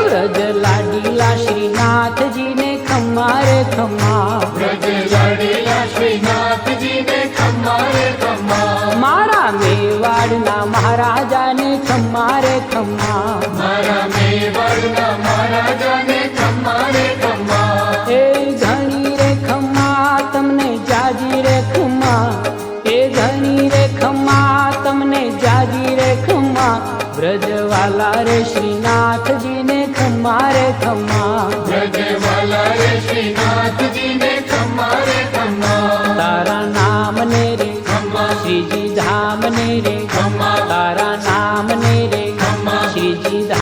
વ્રજ લાડીલા શ્રીનાથજીને ખમ્મા રે ખમ્મા, વ્રજ લાડીલા શ્રીનાથજીને ખમ્મા રે ખમ્મા, મારા મેવાડના મહારાજાને ખમ્મા રે ખમ્મા, મારા મેવાડના મહારાજાને ખમ્મા રે ખમ્મા, એ ઘણી રે ખમ્મા તમને જાજી રે ખમ્મા, એ ઘણી રે ખમ્મા તમને જાજી રે ખમ્મા, વ્રજવાલા રે શ્રીનાથજીને ખમ્મા રે ખમ્મા, વ્રજવાલા રે શ્રીનાથજીને